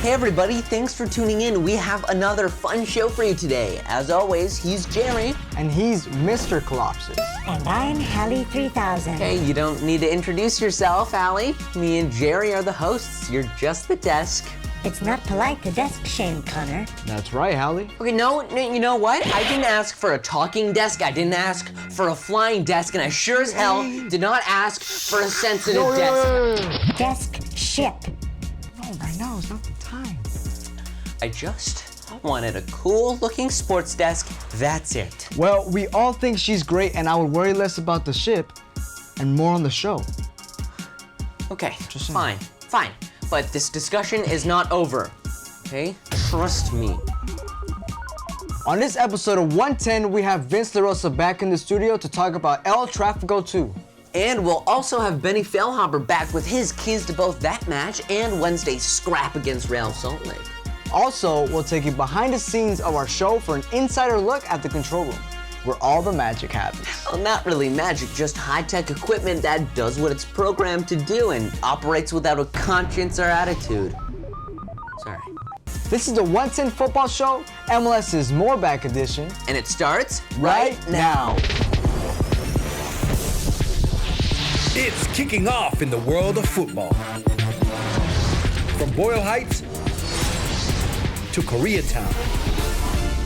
Hey everybody, thanks for tuning in. We have another fun show for you today. As always, he's Jerry. And he's Mr. Collapses. And I'm Hallie 3000. Hey, you don't need to introduce yourself, Hallie. Me and Jerry are the hosts. You're just the desk. It's not polite to desk shame, Connor. That's right, Hallie. Okay, no, you know what? I didn't ask for a talking desk. I didn't ask for a flying desk, and I sure as hell did not ask for a sensitive desk. Desk ship. No, right now is not the time. I just wanted a cool-looking sports desk. That's it. Well, we all think she's great, and I would worry less about the ship and more on the show. Okay, Just saying. fine. But this discussion is not over, okay? Trust me. On this episode of 110, we have Vince LaRosa back in the studio to talk about El Tráfico 2. And we'll also have Benny Feilhaber back with his keys to both that match and Wednesday's scrap against Real Salt Lake. Also, we'll take you behind the scenes of our show for an insider look at the control room, where all the magic happens. Well, not really magic, just high-tech equipment that does what it's programmed to do and operates without a conscience or attitude. Sorry. This is the 110 Football Show, MLS's More Back edition. And it starts Right now. It's kicking off in the world of football. From Boyle Heights to Koreatown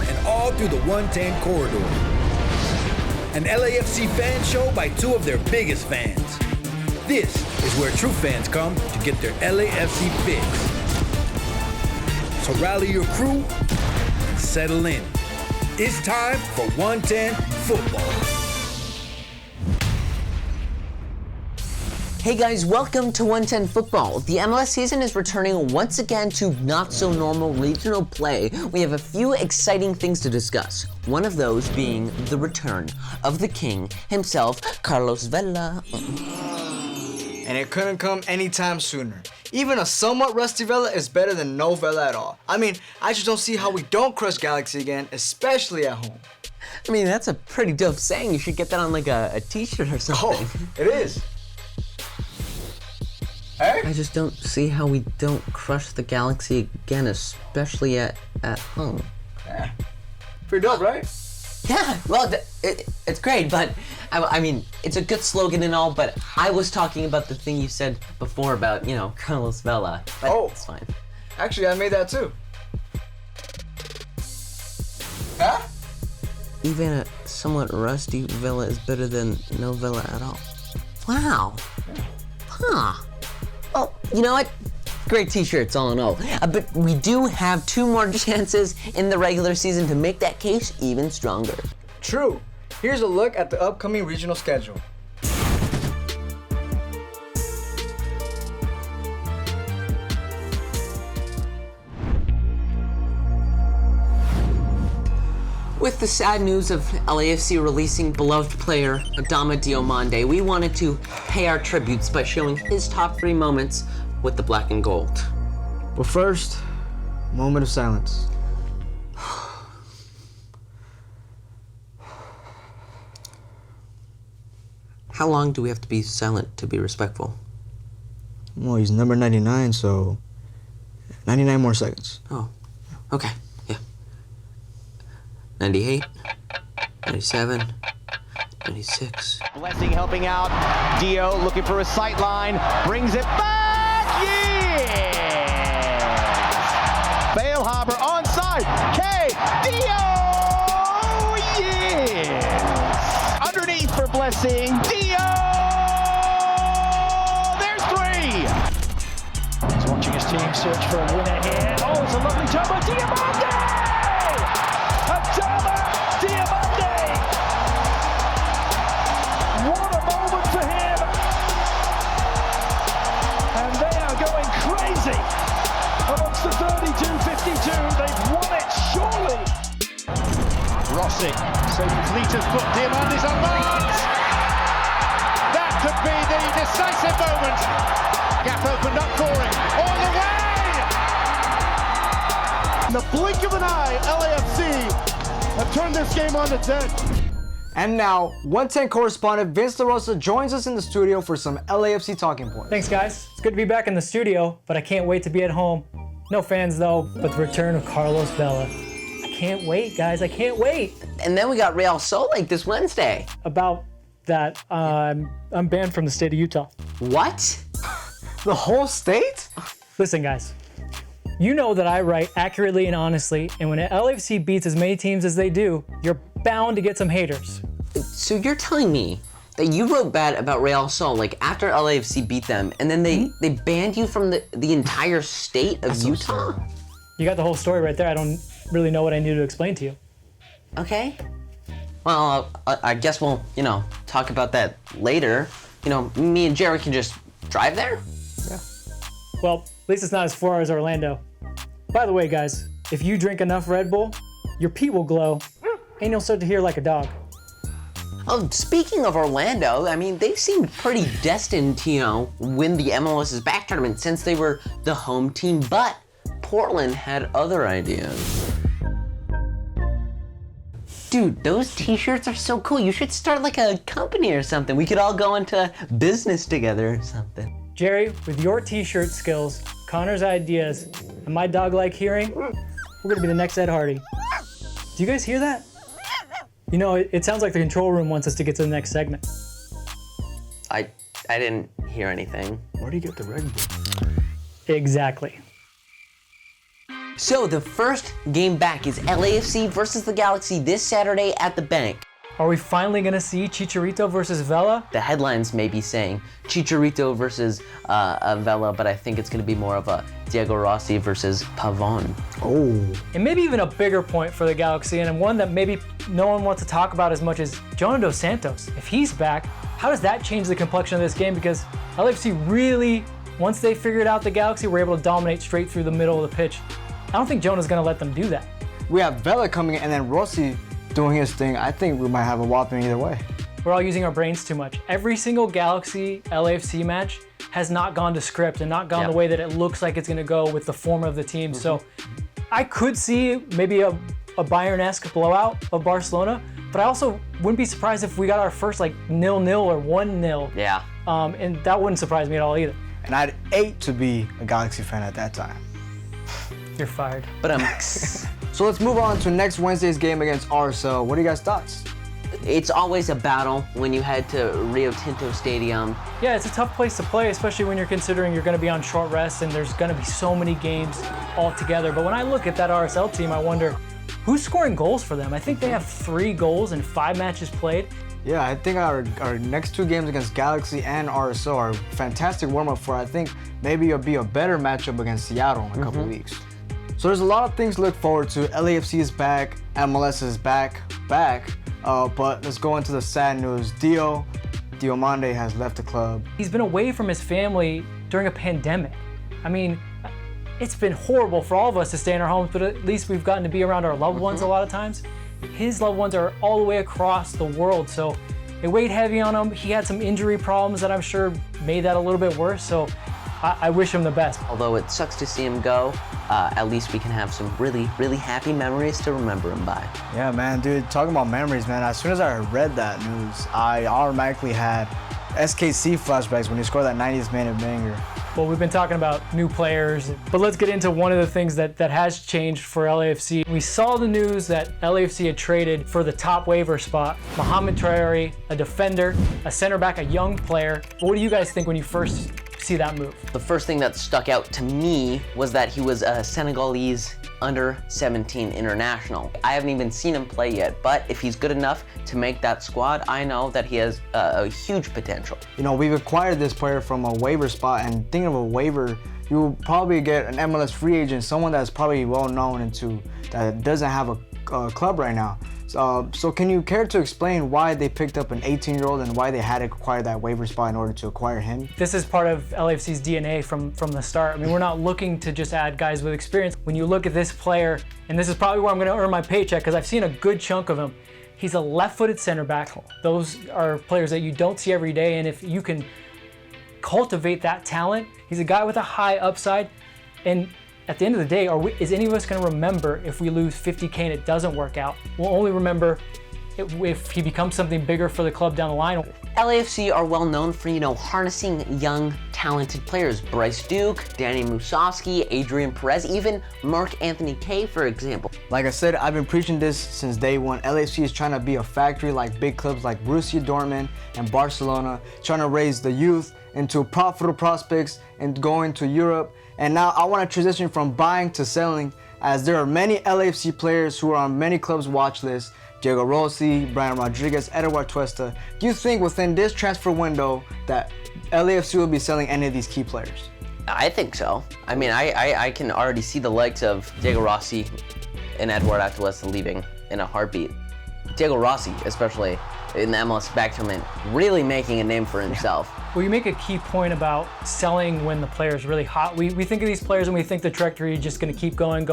and all through the 110 corridor. An LAFC fan show by two of their biggest fans. This is where true fans come to get their LAFC fix. So rally your crew and settle in. It's time for 110 football. Hey guys, welcome to 110 Football. The MLS season is returning once again to not-so-normal regional play. We have a few exciting things to discuss. One of those being the return of the king himself, Carlos Vela. And it couldn't come anytime sooner. Even a somewhat rusty Vela is better than no Vela at all. I mean, I just don't see how we don't crush Galaxy again, especially at home. I mean, that's a pretty dope saying. You should get that on like a t-shirt or something. Oh, it is. Hey? I just don't see how we don't crush the Galaxy again, especially at home. Yeah. Pretty dope, right? Yeah, well, it's great, but I mean, it's a good slogan and all, but I was talking about the thing you said before about, Carlos Vela. But Oh. it's fine. Actually, I made that too. Huh? Even a somewhat rusty Vela is better than no Vela at all. Wow. Huh. Well, you know what? Great t-shirts all in all. But we do have two more chances in the regular season to make that case even stronger. True. Here's a look at the upcoming regional schedule. With the sad news of LAFC releasing beloved player Adama Diomande, we wanted to pay our tributes by showing his top 3 moments with the black and gold. But first, moment of silence. How long do we have to be silent to be respectful? Well, he's number 99, so 99 more seconds. Oh, okay, yeah. 98, 97, 96. Blessing helping out. Dio looking for a sight line. Brings it back. Yes! Feilhaber onside. K. Dio. Yes! Underneath for Blessing. Dio. There's 3. He's watching his team search for a winner here. Oh, it's a lovely job by Diomande! Adama Diomande! What a moment for him! And they are going crazy amongst the 32-52. They've won it, surely! Rossi. So fleet of foot. Diamande's unmarked. That could be the decisive moment. Gap opened up for him. All the way! In the blink of an eye, LAFC have turned this game on its head. And now, 110 correspondent Vince LaRosa joins us in the studio for some LAFC talking points. Thanks, guys. It's good to be back in the studio, but I can't wait to be at home No fans though, but the return of Carlos Vela. I can't wait, guys. I can't wait. And then we got Real Salt Lake this Wednesday. About that, I'm banned from the state of Utah. What? The whole state? Listen, guys. You know that I write accurately and honestly, and when LAFC beats as many teams as they do, you're bound to get some haters. So you're telling me that you wrote bad about Real Salt Lake after LAFC beat them, and then they banned you from the entire state of Utah? You got the whole story right there. I don't really know what I need to explain to you. Okay. Well, I guess we'll, talk about that later. Me and Jerry can just drive there? Yeah. Well, at least it's not as far as Orlando. By the way, guys, if you drink enough Red Bull, your pee will glow, and you'll start to hear like a dog. Oh, speaking of Orlando, they seemed pretty destined to, win the MLS's back tournament since they were the home team, but Portland had other ideas. Dude, those t-shirts are so cool. You should start like a company or something. We could all go into business together or something. Jerry, with your t-shirt skills, Connor's ideas, and my dog-like hearing, we're gonna be the next Ed Hardy. Do you guys hear that? It sounds like the control room wants us to get to the next segment. I didn't hear anything. Where do you get the Red Bull? Exactly. So the first game back is LAFC versus the Galaxy this Saturday at the Bank. Are we finally gonna see Chicharito versus Vela? The headlines may be saying Chicharito versus Vela, but I think it's gonna be more of a Diego Rossi versus Pavon. Oh. And maybe even a bigger point for the Galaxy, and one that maybe no one wants to talk about as much as Jonah Dos Santos. If he's back, how does that change the complexion of this game? Because LAFC really, once they figured out the Galaxy, were able to dominate straight through the middle of the pitch. I don't think Jonah's gonna let them do that. We have Vela coming in and then Rossi doing his thing. I think we might have a whopping either way. We're all using our brains too much. Every single Galaxy LAFC match has not gone to script and not gone the way that it looks like it's gonna go with the form of the team. So I could see maybe a Bayern-esque blowout of Barcelona, but I also wouldn't be surprised if we got our first 0-0 or 1-0. Yeah. And that wouldn't surprise me at all either. And I'd hate to be a Galaxy fan at that time. You're fired. But So let's move on to next Wednesday's game against RSL. What are you guys' thoughts? it's always a battle when you head to Rio Tinto Stadium. Yeah, it's a tough place to play, especially when you're considering you're going to be on short rest and there's going to be so many games all together. But when I look at that RSL team, I wonder, who's scoring goals for them? I think they have 3 goals in 5 matches played. Yeah, I think our next 2 games against Galaxy and RSL are fantastic warm-up for, I think, maybe it'll be a better matchup against Seattle in a couple weeks. So there's a lot of things to look forward to. LAFC is back, MLS is back. But let's go into the sad news. Diomande has left the club. He's been away from his family during a pandemic. I mean, it's been horrible for all of us to stay in our homes, but at least we've gotten to be around our loved ones a lot of times. His loved ones are all the way across the world, so it weighed heavy on him. He had some injury problems that I'm sure made that a little bit worse, so I wish him the best. Although it sucks to see him go, at least we can have some really, really happy memories to remember him by. Yeah, man, dude, talking about memories, man, as soon as I read that news, I automatically had SKC flashbacks when he scored that 90th minute banger. Well, we've been talking about new players, but let's get into one of the things that has changed for LAFC. We saw the news that LAFC had traded for the top waiver spot, Mohamed Traore, a defender, a center back, a young player. What do you guys think when you first see that move? The first thing that stuck out to me was that he was a Senegalese under-17 international. I haven't even seen him play yet, but if he's good enough to make that squad, I know that he has a huge potential. You know, we've acquired this player from a waiver spot, and thinking of a waiver, you'll probably get an MLS free agent, someone that's probably well known that doesn't have a club right now. So can you care to explain why they picked up an 18-year-old and why they had to acquire that waiver spot in order to acquire him? This is part of LAFC's DNA from the start. I mean, we're not looking to just add guys with experience. When you look at this player, and this is probably where I'm going to earn my paycheck because I've seen a good chunk of him, he's a left-footed center back. Those are players that you don't see every day, and if you can cultivate that talent, he's a guy with a high upside. And at the end of the day, is any of us going to remember if we lose $50K and it doesn't work out? We'll only remember if he becomes something bigger for the club down the line. LAFC are well known for, harnessing young, talented players. Bryce Duke, Danny Musovski, Adrian Perez, even Mark Anthony Kaye, for example. Like I said, I've been preaching this since day one. LAFC is trying to be a factory like big clubs like Borussia Dortmund and Barcelona, trying to raise the youth into profitable prospects and going to Europe. And now I want to transition from buying to selling, as there are many LAFC players who are on many clubs' watch lists. Diego Rossi, Brian Rodriguez, Eduard Tuesta. Do you think within this transfer window that LAFC will be selling any of these key players? I think so. I mean, I can already see the likes of Diego Rossi and Eduard Tuesta leaving in a heartbeat. Diego Rossi, especially in the MLS back tournament, really making a name for himself. Well, you make a key point about selling when the player is really hot. We think of these players and we think the trajectory is just going to keep going.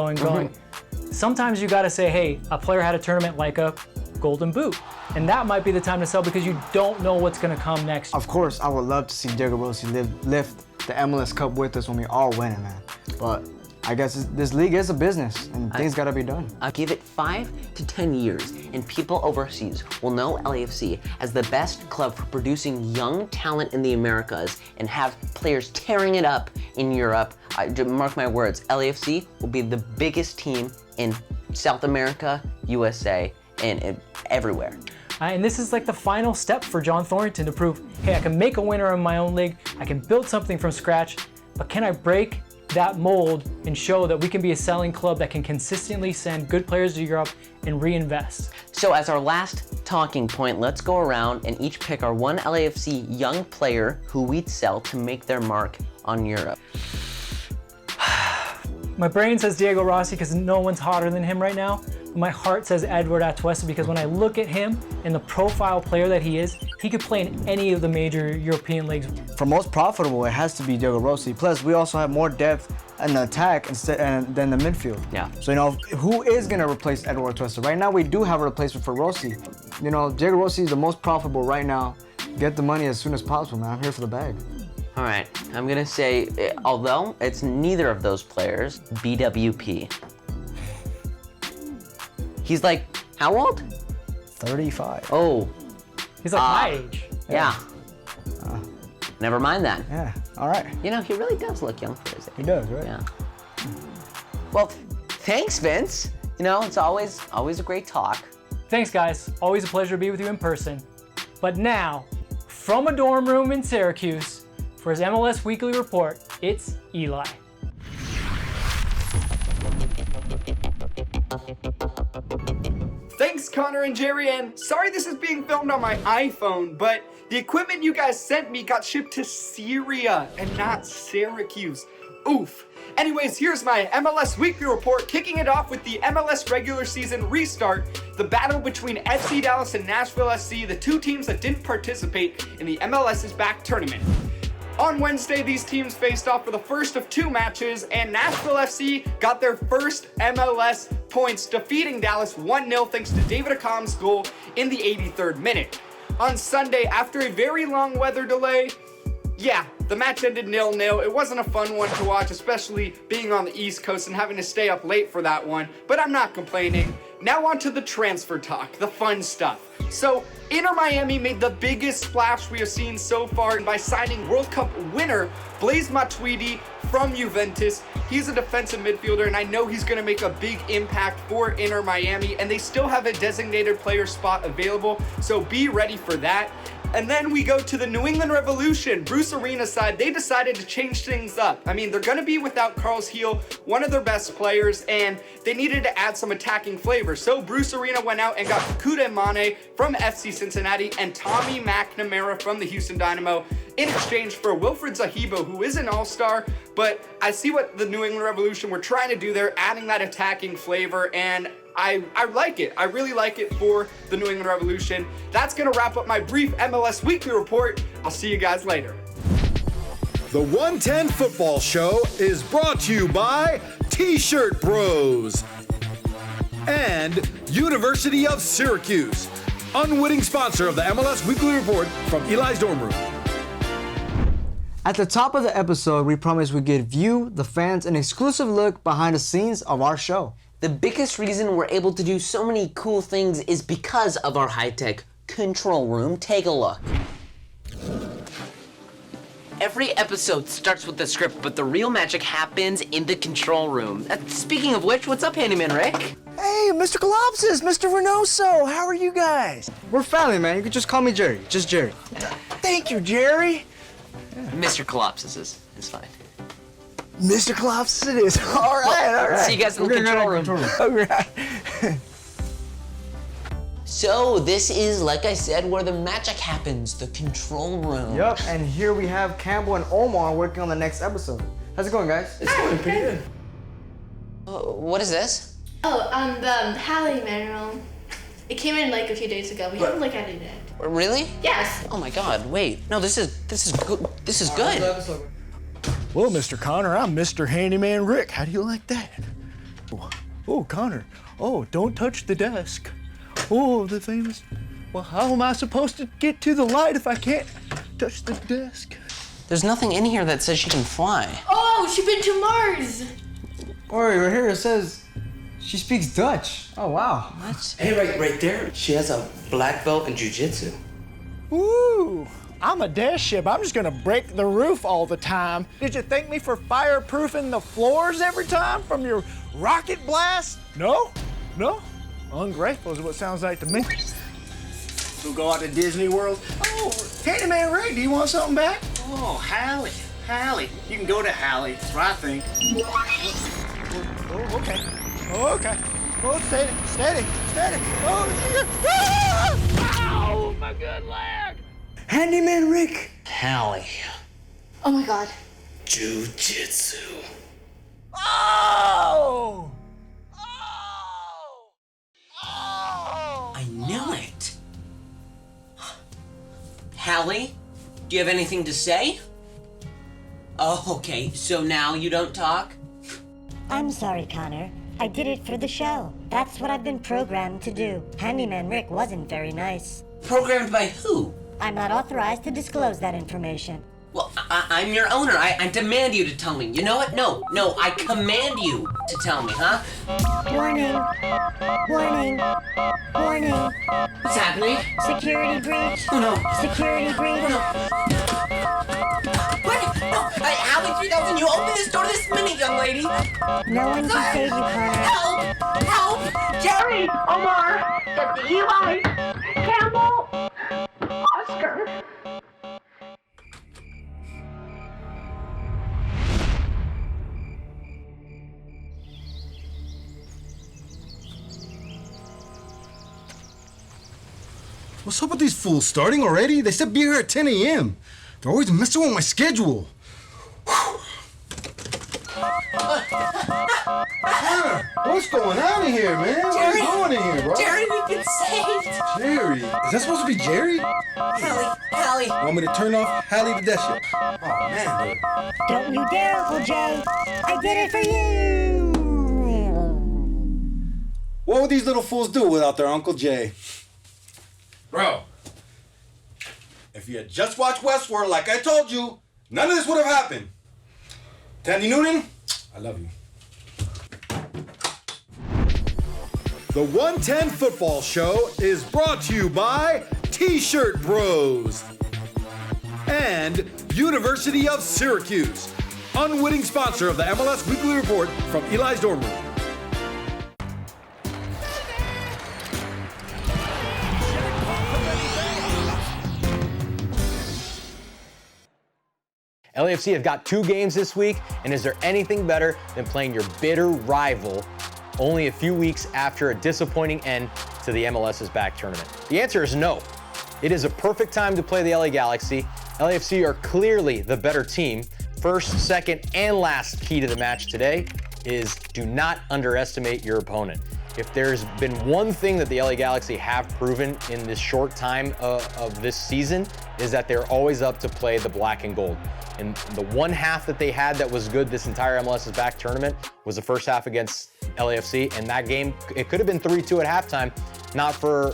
Sometimes you got to say, hey, a player had a tournament like a Golden Boot, and that might be the time to sell because you don't know what's going to come next. Of course, I would love to see Diego Rossi lift the MLS Cup with us when we all win it, man. But I guess this league is a business, and things got to be done. I'll give it 5 to 10 years, and people overseas will know LAFC as the best club for producing young talent in the Americas and have players tearing it up in Europe. Mark my words, LAFC will be the biggest team in South America, USA, and everywhere. And this is like the final step for John Thornton to prove, hey, I can make a winner in my own league, I can build something from scratch, but can I break that mold and show that we can be a selling club that can consistently send good players to Europe and reinvest? So as our last talking point, let's go around and each pick our one LAFC young player who we'd sell to make their mark on Europe. My brain says Diego Rossi because no one's hotter than him right now. My heart says Eduard Tuesta because when I look at him and the profile player that he is, he could play in any of the major European leagues. For most profitable, it has to be Diego Rossi. Plus, we also have more depth in the attack than the midfield. Yeah. So, who is going to replace Eduard Tuesta? Right now, we do have a replacement for Rossi. Diego Rossi is the most profitable right now. Get the money as soon as possible, man. I'm here for the bag. All right, I'm gonna say, although it's neither of those players, BWP. He's like, how old? 35. Oh. He's like my age. Yeah. Never mind that. Yeah, all right. He really does look young for his age. He does, right? Yeah. Well, thanks, Vince. It's always a great talk. Thanks, guys. Always a pleasure to be with you in person. But now, from a dorm room in Syracuse, for his MLS Weekly Report, it's Eli. Thanks, Connor and Jerry, and sorry this is being filmed on my iPhone, but the equipment you guys sent me got shipped to Syria and not Syracuse. Oof. Anyways, here's my MLS Weekly Report, kicking it off with the MLS regular season restart, the battle between FC Dallas and Nashville SC, the two teams that didn't participate in the MLS's back tournament. On Wednesday, these teams faced off for the first of 2 matches, and Nashville FC got their first MLS points, defeating Dallas 1-0 thanks to David Accam's goal in the 83rd minute. On Sunday, after a very long weather delay, the match ended 0-0. It wasn't a fun one to watch, especially being on the East Coast and having to stay up late for that one, but I'm not complaining. Now on to the transfer talk, the fun stuff. So, Inter Miami made the biggest splash we have seen so far by signing World Cup winner Blaise Matuidi from Juventus. He's a defensive midfielder, and I know he's going to make a big impact for Inter Miami, and they still have a designated player spot available, so be ready for that. And then we go to the New England Revolution. Bruce Arena's side, they decided to change things up. I mean, they're going to be without Carlos Heel, one of their best players, and they needed to add some attacking flavor. So Bruce Arena went out and got Kude Mane from FC Cincinnati and Tommy McNamara from the Houston Dynamo in exchange for Wilfred Zahibo, who is an all-star, but I see what the New England Revolution were trying to do there, adding that attacking flavor, and I like it. I really like it for the New England Revolution. That's going to wrap up my brief MLS Weekly Report. I'll see you guys later. The 110 Football Show is brought to you by T-Shirt Bros and University of Syracuse, unwitting sponsor of the MLS Weekly Report from Eli's dorm room. At the top of the episode, we promised we'd give you, the fans, an exclusive look behind the scenes of our show. The biggest reason we're able to do so many cool things is because of our high-tech control room. Take a look. Every episode starts with the script, but the real magic happens in the control room. Speaking of which, what's up, Handyman Rick? Hey, Mr. Colopsis, Mr. Renoso, how are you guys? We're family, man. You can just call me Jerry. Just Jerry. Thank you, Jerry. Mr. Colopsis is fine. Mr. Colopsis it is. All right. See you guys in the control room. All right. So this is, like I said, where the magic happens, the control room. Yup, and here we have Campbell and Omar working on the next episode. How's it going, guys? It's going pretty good. What is this? Oh, the Hallie manual. It came in like a few days ago. We haven't looked at it yet. Really? Yes. Oh my God! Wait, no, this is good. This is good. Well, Mr. Connor, I'm Mr. Handyman Rick. How do you like that? Oh, Connor. Oh, don't touch the desk. Oh, the famous. Well, how am I supposed to get to the light if I can't touch the desk? There's nothing in here that says she can fly. Oh, she's been to Mars. Oh, right here it says she speaks Dutch. Oh, wow. What? Hey, right there. She has a black belt in jiu-jitsu. Ooh, I'm a death ship. I'm just gonna break the roof all the time. Did you thank me for fireproofing the floors every time from your rocket blast? No? Ungrateful is what it sounds like to me. We'll go out to Disney World. Oh, Handyman Ray, do you want something back? Oh, Hallie. You can go to Hallie. That's what I think. Oh, okay. Oh, steady. Oh, my good leg. Handyman Rick. Hallie. Oh my God. Jiu-jitsu. Oh! I knew it. Hallie, do you have anything to say? Oh, okay. So now you don't talk? I'm sorry, Connor. I did it for the show. That's what I've been programmed to do. Handyman Rick wasn't very nice. Programmed by who? I'm not authorized to disclose that information. Well, I'm your owner. I demand you to tell me. You know what? No, I command you to tell me, huh? Warning. What's happening? Security breach. Oh, no. Security breach. Oh, no. What? No, Hallie 3000, you open this door this minute, young lady. No one can save you, Connor. Help! Jerry, Omar, Deputy Eli, Campbell, Oscar. What's up with these fools? Starting already? They said be here at 10 a.m. They're always messing with my schedule. What's going on in here, man? What are you doing in here, bro? Jerry, we've been saved. Jerry? Is that supposed to be Jerry? Hallie. Want me to turn off Hallie the Death Ship? Oh, man. Don't you dare, Uncle Jay. I did it for you. What would these little fools do without their Uncle Jay? Bro, if you had just watched Westworld like I told you, none of this would have happened. Tandy Noonan, I love you. The 110 Football Show is brought to you by T-Shirt Bros and University of Syracuse, unwitting sponsor of the MLS Weekly Report from Eli's dorm room. LAFC have got 2 games this week, and is there anything better than playing your bitter rival only a few weeks after a disappointing end to the MLS's back tournament? The answer is no. It is a perfect time to play the LA Galaxy. LAFC are clearly the better team. First, second, and last key to the match today is do not underestimate your opponent. If there's been one thing that the LA Galaxy have proven in this short time of this season, is that they're always up to play the black and gold. And the one half that they had that was good this entire MLS's back tournament was the first half against LAFC, and that game, it could have been 3-2 at halftime, not for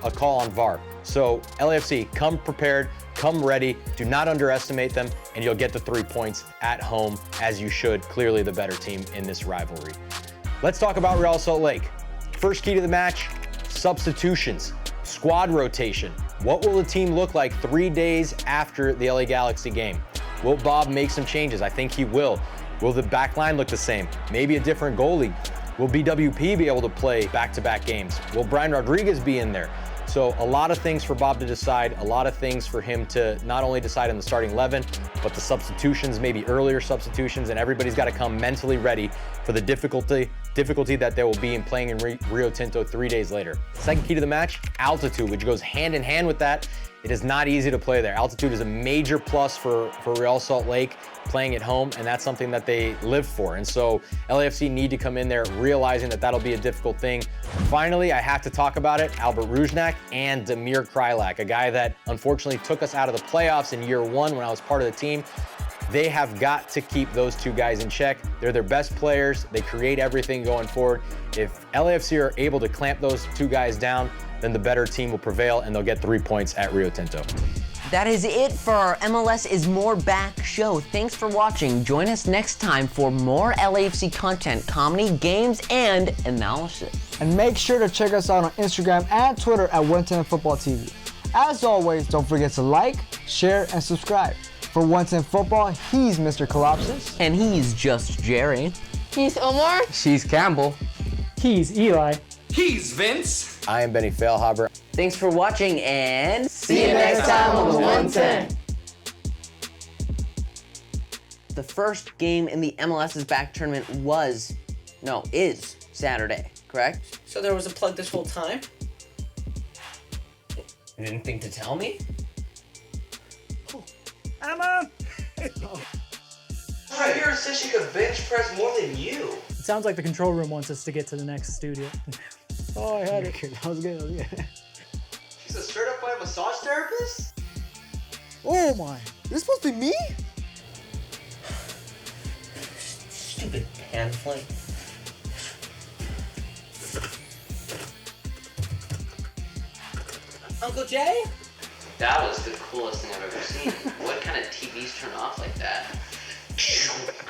a call on VAR. So LAFC, come prepared, come ready, do not underestimate them, and you'll get the 3 points at home, as you should. Clearly the better team in this rivalry. Let's talk about Real Salt Lake. First key to the match, substitutions, squad rotation. What will the team look like 3 days after the LA Galaxy game? Will Bob make some changes? I think he will. Will the back line look the same? Maybe a different goalie. Will BWP be able to play back-to-back games? Will Brian Rodriguez be in there? So a lot of things for Bob to decide, a lot of things for him to not only decide in the starting 11, but the substitutions, maybe earlier substitutions, and everybody's got to come mentally ready for the difficulty that there will be in playing in Rio Tinto 3 days later. Second key to the match, altitude, which goes hand in hand with that. It is not easy to play there. Altitude is a major plus for Real Salt Lake playing at home, and that's something that they live for. And so LAFC need to come in there realizing that that'll be a difficult thing. Finally, I have to talk about it, Albert Ruznak and Damir Krylak, a guy that unfortunately took us out of the playoffs in year one when I was part of the team. They have got to keep those two guys in check. They're their best players. They create everything going forward. If LAFC are able to clamp those two guys down, then the better team will prevail and they'll get 3 points at Rio Tinto. That is it for our MLS is More Back show. Thanks for watching. Join us next time for more LAFC content, comedy, games, and analysis. And make sure to check us out on Instagram and Twitter at 110 Football TV. As always, don't forget to like, share, and subscribe. For 110 Football, he's Mr. Collapsis. And he's just Jerry. He's Omar. She's Campbell. He's Eli. He's Vince. I am Benny Failhaber. Thanks for watching and See you next time on the 110. The first game in the MLS's back tournament is Saturday, correct? So there was a plug this whole time? You didn't think to tell me? Emma! Right here says she could bench press more than you. It sounds like the control room wants us to get to the next studio. Oh, I had it. That was good. She's a certified massage therapist? Oh my. This supposed to be me? Stupid pamphlet. Uncle Jay? That was the coolest thing I've ever seen. What kind of TVs turn off like that?